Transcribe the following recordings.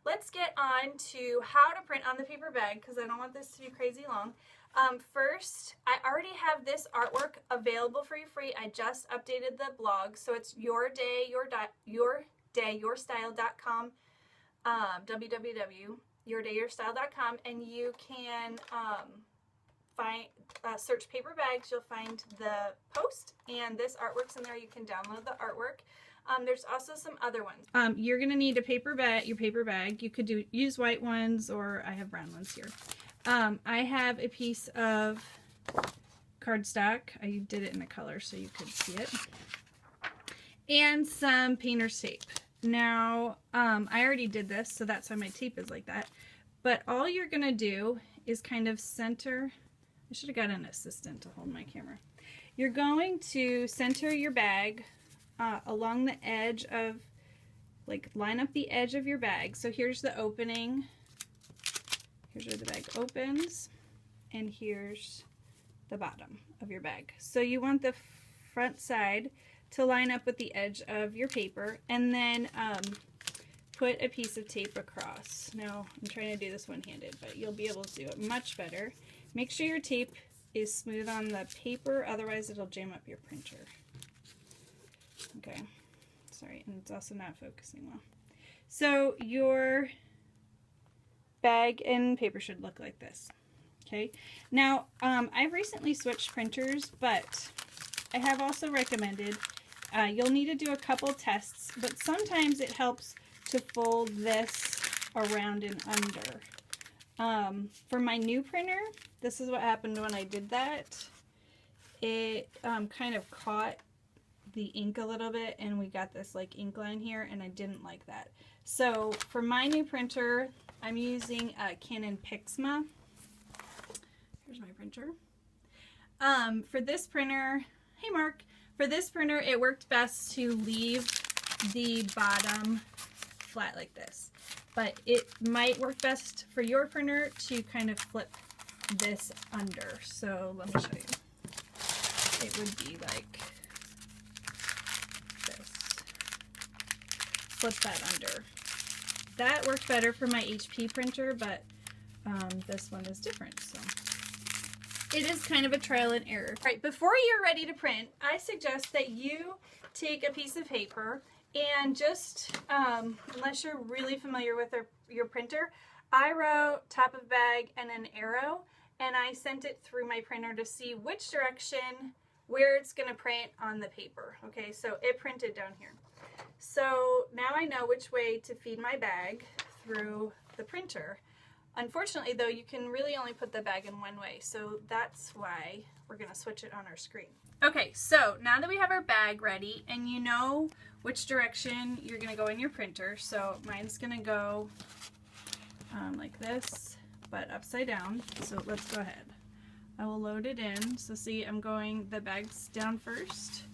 let's get on to how to print on the paper bag because I don't want this to be crazy long. First, I already have this artwork available for you free. I just updated the blog, so it's yourdayyourstyle.com, www.yourdayyourstyle.com, and you can search paper bags. You'll find the post, and this artwork's in there. You can download the artwork. There's also some other ones. You're gonna need a paper bag. Your paper bag. You could use white ones, or I have brown ones here. I have a piece of cardstock. I did it in a color so you could see it, and some painter's tape. Now, I already did this, so that's why my tape is like that. But all you're gonna do is kind of center. I should have got an assistant to hold my camera. You're going to center your bag along the edge of, like, line up the edge of your bag. So here's the opening. Here's where the bag opens, and here's the bottom of your bag. So you want the front side to line up with the edge of your paper, and then put a piece of tape across. Now, I'm trying to do this one-handed, but you'll be able to do it much better. Make sure your tape is smooth on the paper, otherwise it'll jam up your printer. Okay, sorry, and it's also not focusing well. So your bag and paper should look like this. Okay, now I've recently switched printers, but I have also recommended you'll need to do a couple tests, but sometimes it helps to fold this around and under. For my new printer, this is what happened when I did that. It kind of caught the ink a little bit, and we got this like ink line here, and I didn't like that. So for my new printer, I'm using a Canon Pixma. Here's my printer. For this printer, hey Mark, for this printer it worked best to leave the bottom flat like this, but it might work best for your printer to kind of flip this under. So let me show you. It would be like this. Flip that under. That worked better for my HP printer, but this one is different, so it is kind of a trial and error. All right, before you're ready to print, I suggest that you take a piece of paper and just, unless you're really familiar with your printer, I wrote top of bag and an arrow, and I sent it through my printer to see which direction, where it's going to print on the paper. Okay, so it printed down here. So now I know which way to feed my bag through the printer. Unfortunately, though, you can really only put the bag in one way, so that's why we're going to switch it on our screen. Okay, so now that we have our bag ready and you know which direction you're going to go in your printer, so mine's going to go like this, but upside down. So let's go ahead. I will load it in. So see, I'm going the bag's down first.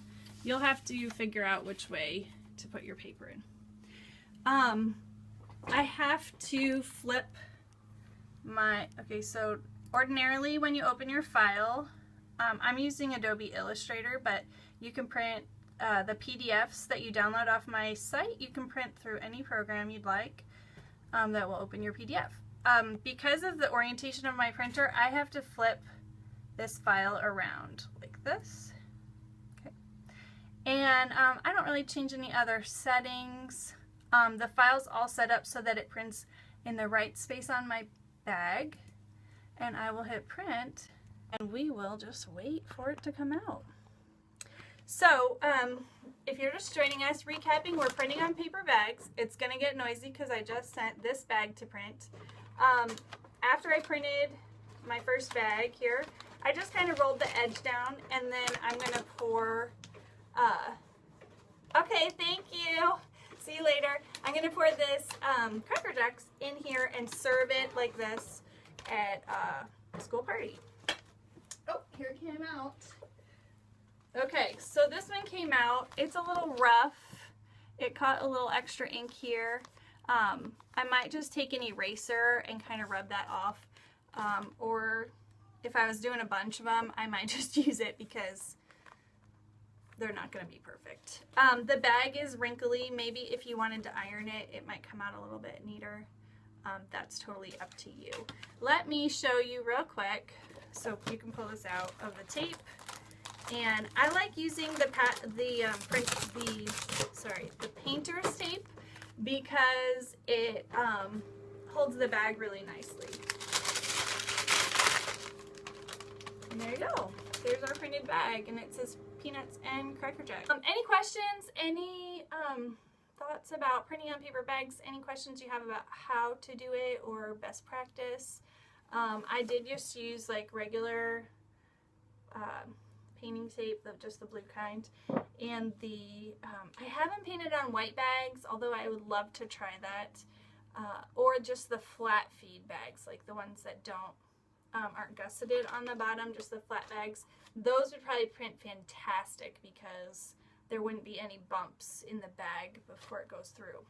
You'll have to figure out which way to put your paper in. I have to flip my, okay, so ordinarily when you open your file, I'm using Adobe Illustrator, but you can print the PDFs that you download off my site. You can print through any program you'd like that will open your PDF. Because of the orientation of my printer, I have to flip this file around like this. Okay. And I don't really change any other settings. The file's all set up so that it prints in the right space on my bag, and I will hit print, and we will just wait for it to come out. So if you're just joining us, recapping, we're printing on paper bags. It's gonna get noisy because I just sent this bag to print. After I printed my first bag here, I just kind of rolled the edge down, and then I'm gonna pour okay, thank you. See you later. I'm going to pour this Cracker Jacks in here and serve it like this at a school party. Oh, here it came out. Okay, so this one came out. It's a little rough. It caught a little extra ink here. I might just take an eraser and kind of rub that off. Or if I was doing a bunch of them, I might just use it because they're not going to be perfect. The bag is wrinkly. Maybe if you wanted to iron it, it might come out a little bit neater. that's totally up to you. Let me show you real quick, so you can pull this out of the tape. And I like using the painter's tape because it holds the bag really nicely. And there you go. There's our printed bag, and it says peanuts and Cracker Jack. Any questions? Any thoughts about printing on paper bags? Any questions you have about how to do it or best practice? I did just use like regular painting tape, just the blue kind, and I haven't painted on white bags, although I would love to try that, or just the flat feed bags, like the ones that aren't gusseted on the bottom, just the flat bags. Those would probably print fantastic because there wouldn't be any bumps in the bag before it goes through.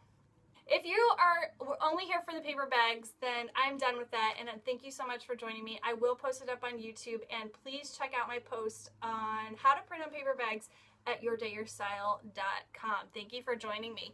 If you are only here for the paper bags, then I'm done with that, and thank you so much for joining me. I will post it up on YouTube, and please check out my post on how to print on paper bags at yourdayyourstyle.com. Thank you for joining me.